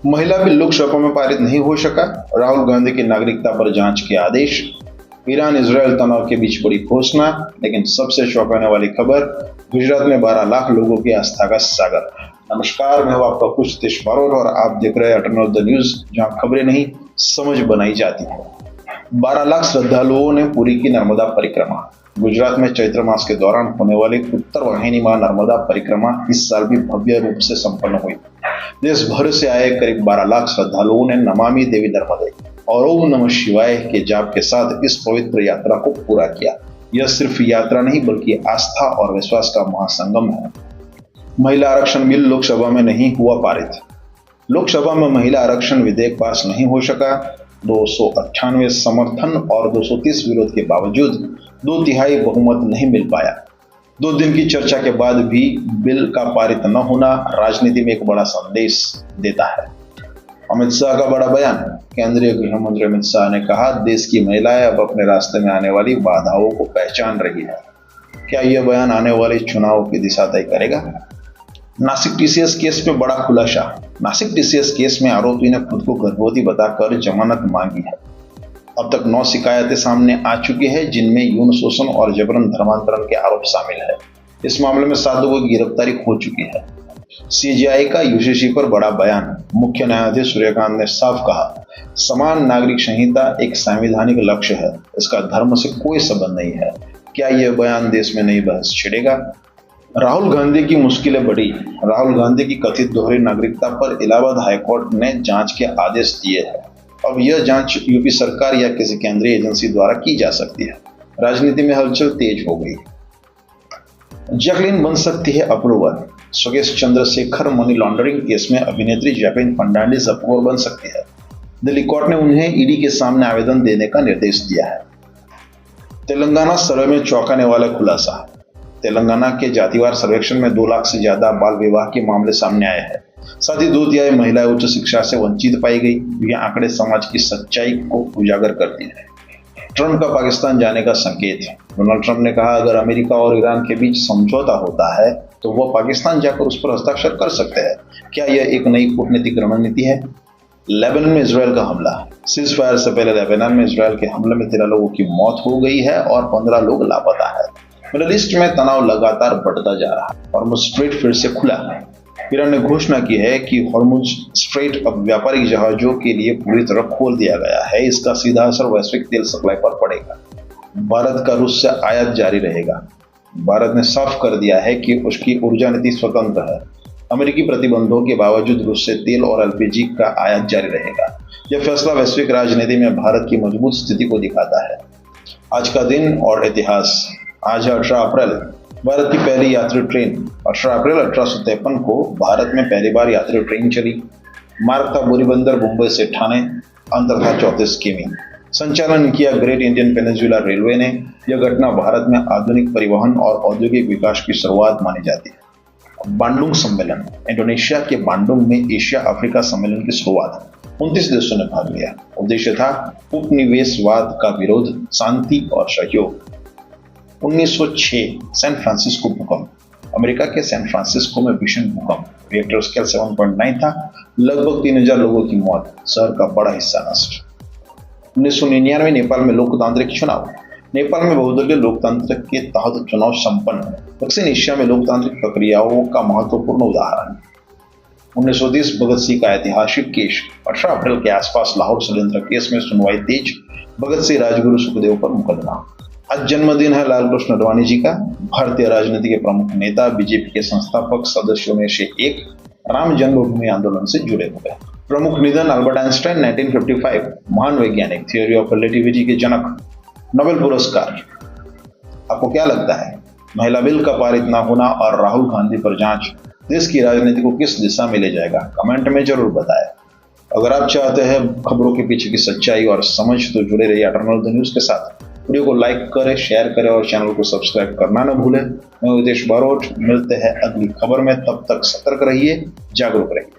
महिला बिल लोकसभा में पारित नहीं हो सका। राहुल गांधी की नागरिकता पर जांच के आदेश। ईरान इजरायल तनाव के बीच बड़ी घोषणा। लेकिन सबसे चौंकाने वाली खबर, गुजरात में 12 लाख लोगों की आस्था का सागर। नमस्कार, मैं हूं आपका कुछ तीस बारोट और आप देख रहे हैं अटर्नल द न्यूज, जहां खबरें नहीं समझ बनाई जाती है। 12 लाख श्रद्धालुओं ने पूरी की नर्मदा परिक्रमा। गुजरात में चैत्र मास के दौरान होने वाली उत्तर वाहिनी मां नर्मदा परिक्रमा इस साल भी भव्य रूप से संपन्न हुई। देश भर से आए करीब 12 लाख श्रद्धालुओं ने नमामि देवी नर्मदे और ओम नमः शिवाय के जाप के साथ इस पवित्र यात्रा को पूरा किया। यह सिर्फ यात्रा नहीं बल्कि आस्था और विश्वास का महासंगम है। महिला आरक्षण बिल लोकसभा में नहीं हुआ पारित। लोकसभा में महिला आरक्षण विधेयक पास नहीं हो सका। 298 समर्थन और 230 विरोध के बावजूद 2/3 बहुमत नहीं मिल पाया। 2 दिन की चर्चा के बाद भी बिल का पारित न होना राजनीति में एक बड़ा संदेश देता है। अमित शाह का बड़ा बयान। केंद्रीय गृह मंत्री अमित शाह ने कहा, देश की महिलाएं अब अपने रास्ते में आने वाली बाधाओं को पहचान रही है। क्या यह बयान आने वाले चुनाव की दिशा तय करेगा? नासिक टीसीएस केस में बड़ा खुलासा। नासिक टीसीएस केस में आरोपी ने खुद को गर्भवती बताकर जमानत मांगी है। अब तक 9 शिकायतें सामने आ चुकी हैं, जिनमें यौन शोषण और जबरन धर्मांतरण के आरोप शामिल है। इस मामले में 7 लोगों की गिरफ्तारी हो चुकी है। सीजेआई का यूजीसी पर बड़ा बयान। मुख्य न्यायाधीश सूर्यकांत ने साफ कहा, समान नागरिक संहिता एक संवैधानिक लक्ष्य है, इसका धर्म से कोई संबंध नहीं है। क्या यह बयान देश में नई बहस छिड़ेगा? राहुल गांधी की मुश्किलें बढ़ी। राहुल गांधी की कथित दोहरी नागरिकता पर इलाहाबाद हाईकोर्ट ने जांच के आदेश दिए हैं। अब यह जांच यूपी सरकार या किसी केंद्रीय एजेंसी द्वारा की जा सकती है। राजनीति में हलचल तेज हो गई। जैकलीन बन सकती है अप्रूवर। स्वदेश चंद्रशेखर मनी लॉन्ड्रिंग केस में अभिनेत्री जैकलीन फर्नांडिस अप्रूवर बन सकती है। दिल्ली कोर्ट ने उन्हें ईडी के सामने आवेदन देने का निर्देश दिया है। तेलंगाना सर्वे में चौंकाने वाला खुलासा। तेलंगाना के जातिवार सर्वेक्षण में 2 लाख से ज्यादा बाल विवाह के मामले सामने आए हैं। साथ ही 2/3 महिलाएं उच्च शिक्षा से वंचित पाई गई। ये आंकड़े समाज की सच्चाई को उजागर करते हैं। ट्रंप का पाकिस्तान जाने का संकेत है। डोनाल्ड ट्रंप ने कहा, अगर अमेरिका और ईरान के बीच समझौता होता है तो वह पाकिस्तान जाकर उस पर हस्ताक्षर कर सकते हैं। क्या यह एक नई कूटनीतिक रणनीति है? लेबनान में इजरायल का हमला। सीज फायर से पहले लेबनान में इजरायल के हमले में 13 लोगों की मौत हो गई है और 15 लोग लापता है। मिडल ईस्ट में तनाव लगातार बढ़ता जा रहा है। हॉर्मुज स्ट्रेट फिर से खुला है। ईरान ने घोषणा की है कि हॉर्मुज स्ट्रेट अब व्यापारिक जहाजों के लिए पूरी तरह खोल दिया गया है। इसका सीधा असर वैश्विक तेल सप्लाई पर पड़ेगा। भारत का रूस से आयात जारी रहेगा। भारत ने साफ कर दिया है कि उसकी ऊर्जा नीति स्वतंत्र है। अमेरिकी प्रतिबंधों के बावजूद रूस से तेल और एलपीजी का आयात जारी रहेगा। यह फैसला वैश्विक राजनीति में भारत की मजबूत स्थिति को दिखाता है। आज का दिन और इतिहास। आज है 18 अप्रैल। भारत की पहली यात्री ट्रेन 18 अप्रैल 1853 को भारत में पहली बार यात्री ट्रेन चली। मार्ग था बोरीबंदर, मुंबई से ठाणे। अंतर था 34 किमी। संचालन किया ग्रेट इंडियन पेनिनसुला रेलवे ने। यह घटना भारत में आधुनिक परिवहन और औद्योगिक विकास की शुरुआत मानी जाती है। बांडुंग सम्मेलन। इंडोनेशिया के बांडुंग में एशिया अफ्रीका सम्मेलन की शुरुआत 29 देशों ने भाग लिया। उद्देश्य था उपनिवेशवाद का विरोध, शांति और सहयोग। 1906 सैन फ्रांसिस्को भूकंप। अमेरिका के सैन फ्रांसिस्को में भीषण भूकंप। रिएक्टर स्केल 7.9 था। लगभग 3000 लोगों की मौत, शहर का बड़ा हिस्सा नष्ट। 1999 नेपाल में लोकतांत्रिक चुनाव। नेपाल में बहुदलीय लोकतंत्र के तहत चुनाव संपन्न। दक्षिण एशिया में लोकतांत्रिक प्रक्रियाओं का महत्वपूर्ण उदाहरण। 1930 भगत सिंह का ऐतिहासिक केस। 18 अप्रैल के आसपास लाहौर षड्यंत्र केस में सुनवाई तेज। भगत सिंह, राजगुरु, सुखदेव पर मुकदमा। आज जन्मदिन है लाल कृष्ण अडवाणी जी का। भारतीय राजनीति के प्रमुख नेता, बीजेपी के संस्थापक सदस्यों में से एक, राम जन्मभूमि आंदोलन से जुड़े हुए। प्रमुख निधन, अल्बर्ट आइंस्टाइन 1955, महान वैज्ञानिक, थ्योरी ऑफ रिलेटिविटी के जनक, नोबेल पुरस्कार। आपको क्या लगता है, महिला बिल का पारित न होना और राहुल गांधी पर जांच देश की राजनीति को किस दिशा में ले जाएगा? कमेंट में जरूर बताएं। अगर आप चाहते हैं खबरों के पीछे की सच्चाई और समझ तो जुड़े रहिए अटर्नल द न्यूज के साथ। वीडियो को लाइक करें, शेयर करें और चैनल को सब्सक्राइब करना न भूलें। मैं हितेश बारोट, मिलते हैं अगली खबर में। तब तक सतर्क रहिए, जागरूक रहिए।